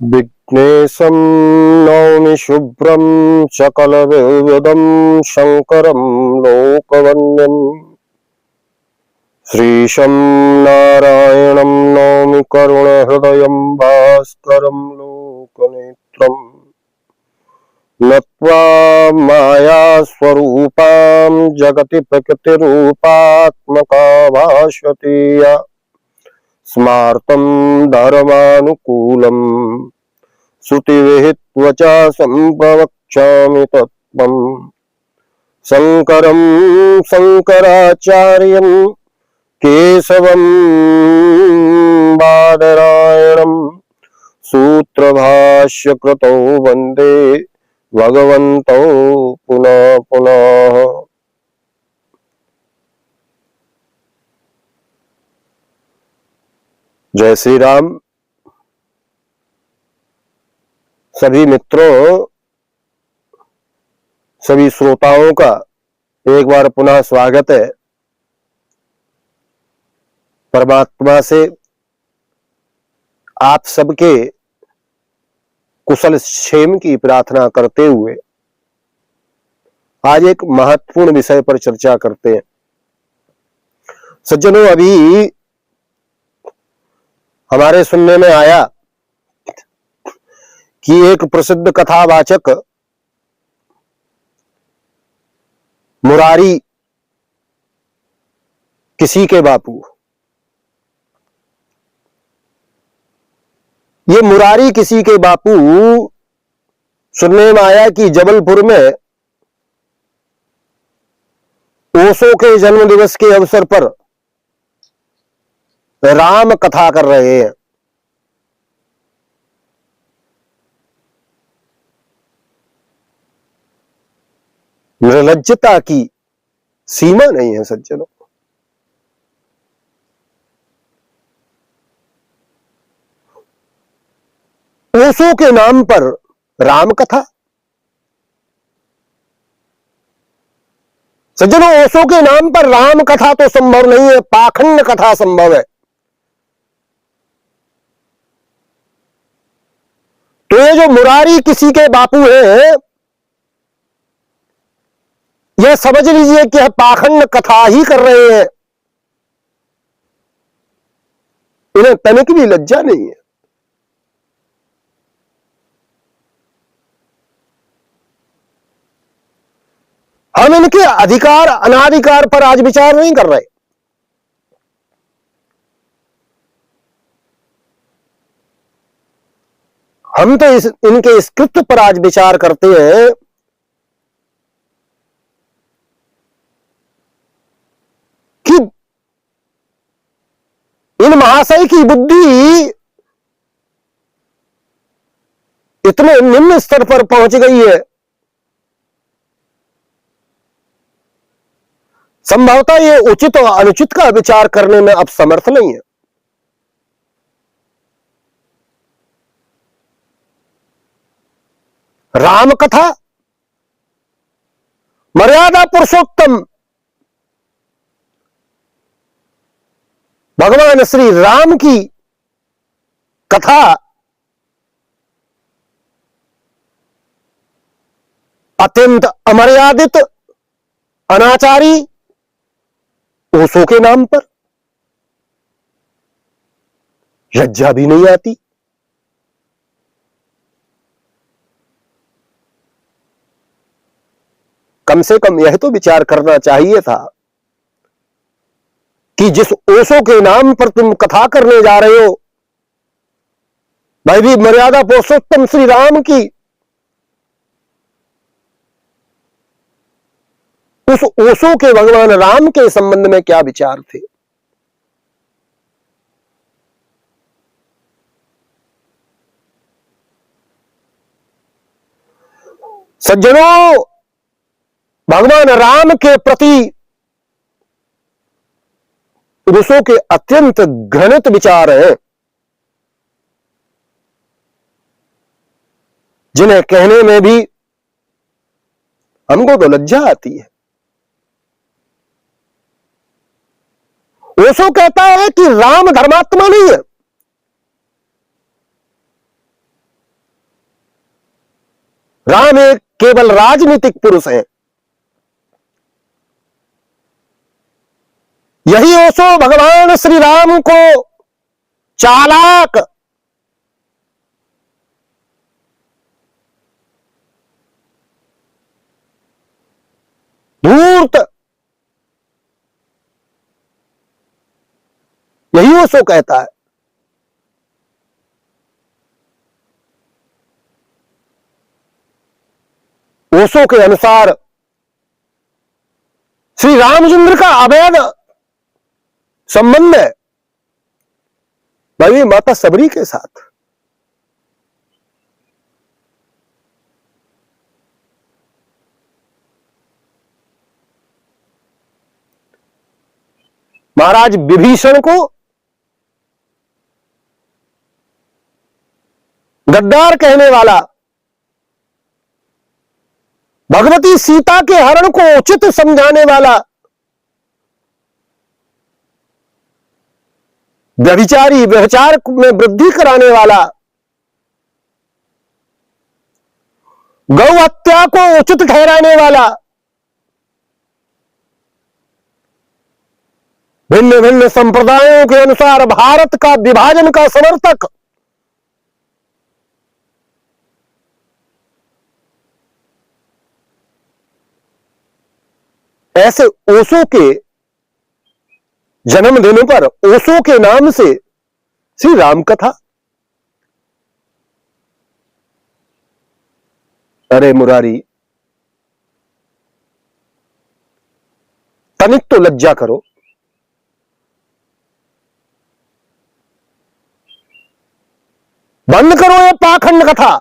विघ्नेशं नौमि शुभ्रं सकलविद्वदं शङ्करं लोकवन्द्यं श्रीशं नारायणं नौमि करुणहृदयं भास्करं लोकनेत्रम् नत्वा मायास्वरूपां जगति प्रकृतिरूपात्मका भाषते या स्मार्तं धर्मानुकूलम् श्रुतिविहितवचा सम्प्रवक्ष्यामि तत्त्वम् शङ्करं शङ्कराचार्यं केशवं बादरायणं सूत्रभाष्यकृतौ वन्दे भगवन्तौ पुनः पुनः। जय श्री राम। सभी मित्रों, सभी श्रोताओं का एक बार पुनः स्वागत है। परमात्मा से आप सबके कुशल क्षेम की प्रार्थना करते हुए आज एक महत्वपूर्ण विषय पर चर्चा करते हैं। सज्जनों, अभी हमारे सुनने में आया कि एक प्रसिद्ध कथावाचक मुरारी किसी के बापू, ये मुरारी किसी के बापू सुनने में आया कि जबलपुर में ओशो के जन्म दिवस के अवसर पर राम कथा कर रहे हैं। निर्लज्जता की सीमा नहीं है सज्जनों। ओशो के नाम पर राम कथा। सज्जनों, ओशो के नाम पर राम कथा तो संभव नहीं है, पाखंड कथा संभव है। तो ये जो मुरारी किसी के बापू है, यह समझ लीजिए कि पाखंड कथा ही कर रहे हैं। इन्हें तनिक भी लज्जा नहीं है। हम इनके अधिकार अनाधिकार पर आज विचार नहीं कर रहे। हम तो इनके इस कृत्य पर आज विचार करते हैं कि इन महाशय की बुद्धि इतने निम्न स्तर पर पहुंच गई है, संभवतः ये उचित और अनुचित का विचार करने में अब समर्थ नहीं है। राम कथा, मर्यादा पुरुषोत्तम भगवान श्री राम की कथा अत्यंत अमर्यादित, अनाचारी ओशो के नाम पर लज्जा भी नहीं आती। कम से कम यह तो विचार करना चाहिए था कि जिस ओशो के नाम पर तुम कथा करने जा रहे हो, भाई भी मर्यादा पुरुषोत्तम श्री राम की, उस ओशो के भगवान राम के संबंध में क्या विचार थे। सज्जनों, भगवान राम के प्रति ओशो के अत्यंत घृणित विचार हैं, जिन्हें कहने में भी हमको तो लज्जा आती है। ओशो कहता है कि राम धर्मात्मा नहीं है। राम एक केवल राजनीतिक पुरुष हैं। यही ओशो भगवान श्री राम को चालाक, धूर्त, यही ओशो कहता है। ओशो के अनुसार श्री रामचंद्र का अवैध संबंध है भाई माता सबरी के साथ। महाराज विभीषण को गद्दार कहने वाला, भगवती सीता के हरण को उचित समझाने वाला, व्यभिचारी व्यभिचार में वृद्धि कराने वाला, गौ हत्या को उचित ठहराने वाला, भिन्न भिन्न संप्रदायों के अनुसार भारत का विभाजन का समर्थक, ऐसे ओशो के जन्मदिन पर ओशो के नाम से श्री राम कथा। अरे मुरारी, तनिक तो लज्जा करो। बंद करो ये पाखंड कथा।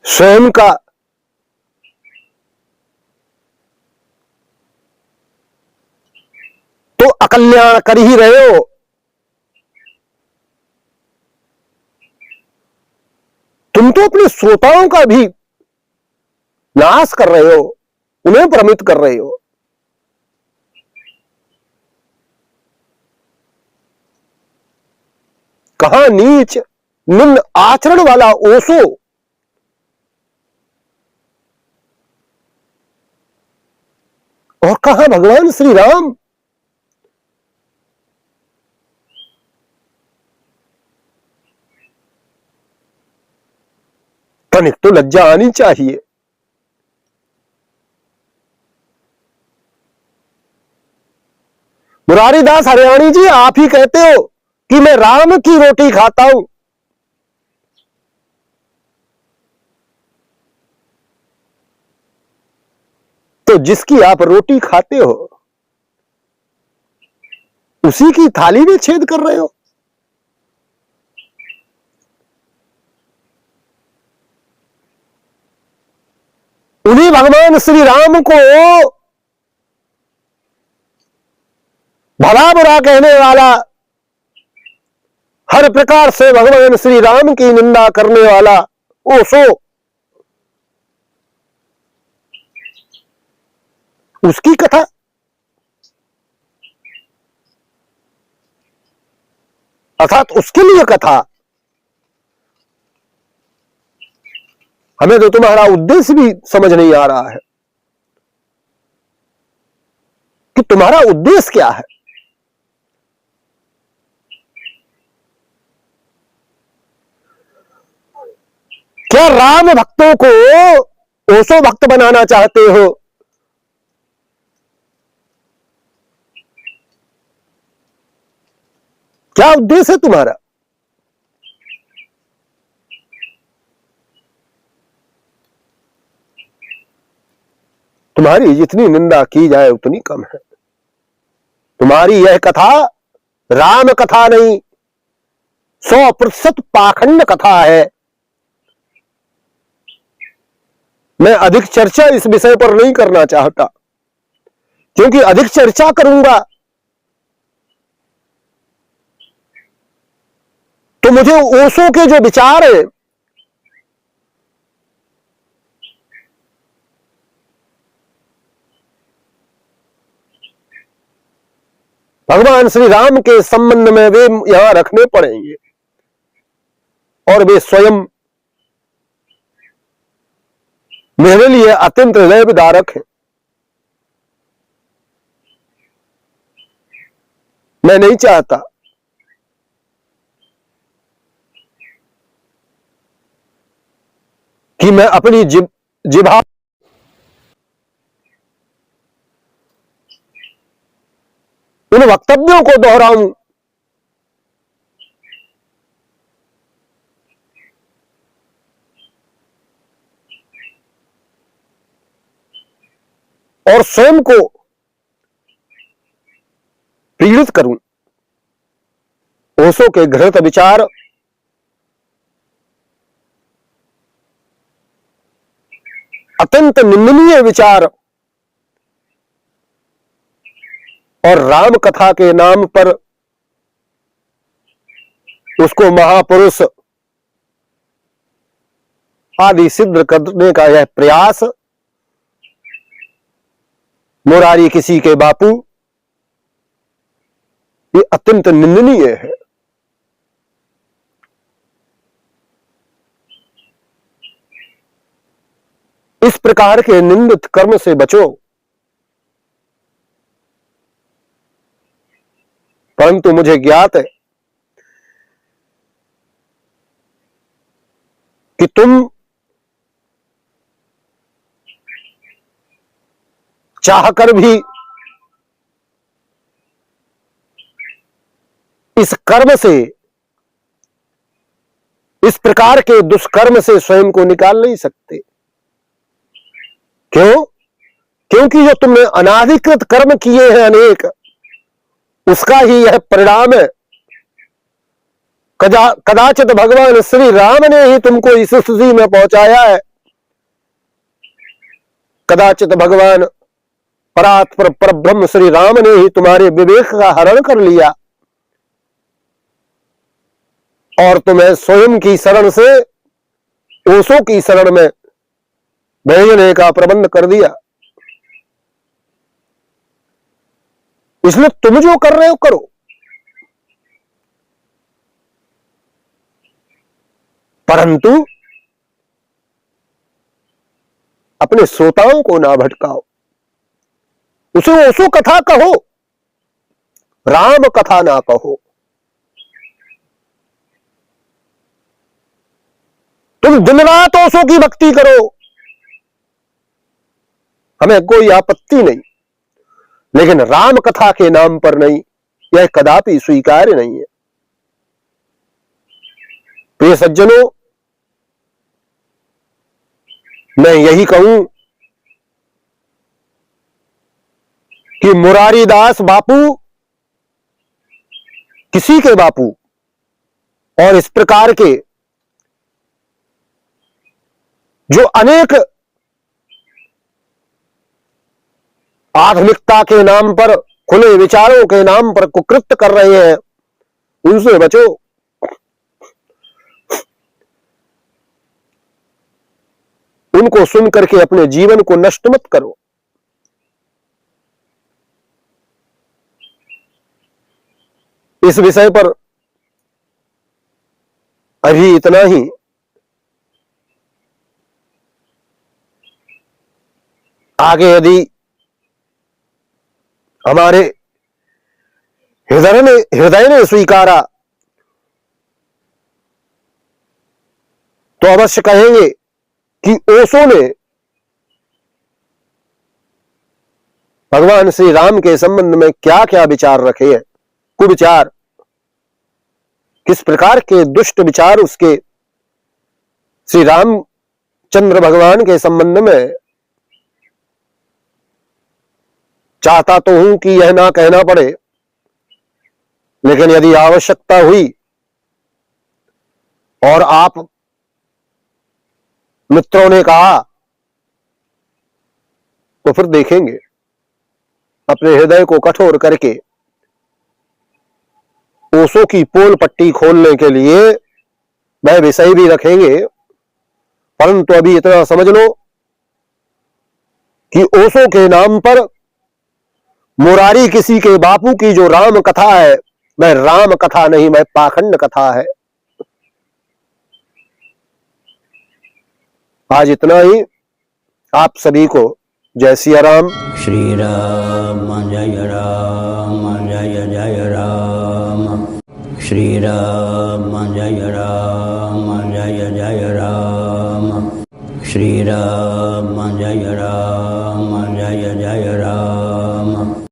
स्वयं का तो अकल्याण कर ही रहे हो, तुम तो अपने श्रोताओं का भी नाश कर रहे हो, उन्हें भ्रमित कर रहे हो। कहां नीच निम्न आचरण वाला ओशो और कहां भगवान श्री राम। तनिक तो लज्जा आनी चाहिए। मुरारीदास हरियाणी जी, आप ही कहते हो कि मैं राम की रोटी खाता हूं। तो जिसकी आप रोटी खाते हो उसी की थाली में छेद कर रहे हो। उन्हीं भगवान श्री राम को भला बुरा कहने वाला, हर प्रकार से भगवान श्री राम की निंदा करने वाला ओशो, उसकी कथा। अर्थात उसके लिए कथा। हमें तो तुम्हारा उद्देश्य भी समझ नहीं आ रहा है कि तुम्हारा उद्देश्य क्या है। क्या राम भक्तों को ओशो भक्त बनाना चाहते हो? क्या उद्देश्य है तुम्हारा? तुम्हारी जितनी निंदा की जाए उतनी कम है। तुम्हारी यह कथा राम कथा नहीं, 100% पाखंड कथा है। मैं अधिक चर्चा इस विषय पर नहीं करना चाहता, क्योंकि अधिक चर्चा करूंगा तो मुझे ओशो के जो विचार है भगवान श्री राम के संबंध में वे यहां रखने पड़ेंगे और वे स्वयं मेरे लिए अत्यंत हृदयविदारक है। मैं नहीं चाहता कि मैं अपनी जिभा उन वक्तव्यों को दोहराऊं और स्वयं को पीड़ित करूं। ओशो के घृत विचार अत्यंत निंदनीय विचार और राम कथा के नाम पर उसको महापुरुष आदि सिद्ध करने का यह प्रयास, मुरारी किसी के बापू, ये अत्यंत निंदनीय है। इस प्रकार के निंदित कर्म से बचो। परंतु मुझे ज्ञात है कि तुम चाहकर भी इस कर्म से, इस प्रकार के दुष्कर्म से स्वयं को निकाल नहीं सकते। क्यों? क्योंकि जो तुमने अनाधिकृत कर्म किए हैं अनेक, उसका ही यह परिणाम है। कदाचित भगवान श्री राम ने ही तुमको इस स्थिति में पहुंचाया है। कदाचित भगवान परात्पर परब्रह्म श्री राम ने ही तुम्हारे विवेक का हरण कर लिया और तुम्हें स्वयं की शरण से ओशो की शरण में भेजने का प्रबंध कर दिया। इसलिए तुम जो कर रहे हो करो, परंतु अपने श्रोताओं को ना भटकाओ। उसे ओशो कथा कहो, राम कथा ना कहो। तुम दिन रात ओशो की भक्ति करो, हमें कोई आपत्ति नहीं, लेकिन राम कथा के नाम पर नहीं, यह कदापि स्वीकार्य नहीं है। प्रिय सज्जनों, मैं यही कहूं कि मुरारी दास बापू किसी के बापू और इस प्रकार के जो अनेक आधुनिकता के नाम पर, खुले विचारों के नाम पर कुकृत्य कर रहे हैं, उनसे बचो। उनको सुन करके अपने जीवन को नष्ट मत करो। इस विषय पर अभी इतना ही। आगे यदि हमारे हृदय ने स्वीकारा तो अवश्य कहेंगे कि ओशो ने भगवान श्री राम के संबंध में क्या क्या विचार रखे हैं, कुविचार, किस प्रकार के दुष्ट विचार उसके श्री रामचंद्र भगवान के संबंध में। चाहता तो हूं कि यह ना कहना पड़े, लेकिन यदि आवश्यकता हुई और आप मित्रों ने कहा तो फिर देखेंगे, अपने हृदय को कठोर करके ओशो की पोल पट्टी खोलने के लिए वह विषय भी रखेंगे। परंतु अभी इतना समझ लो कि ओशो के नाम पर मुरारी किसी के बापू की जो राम कथा है, वह राम कथा नहीं, वह पाखंड कथा है। आज इतना ही। आप सभी को जय सिया राम। श्री राम जय राम जय जय राम। श्री राम जय राम जय जय राम। श्री राम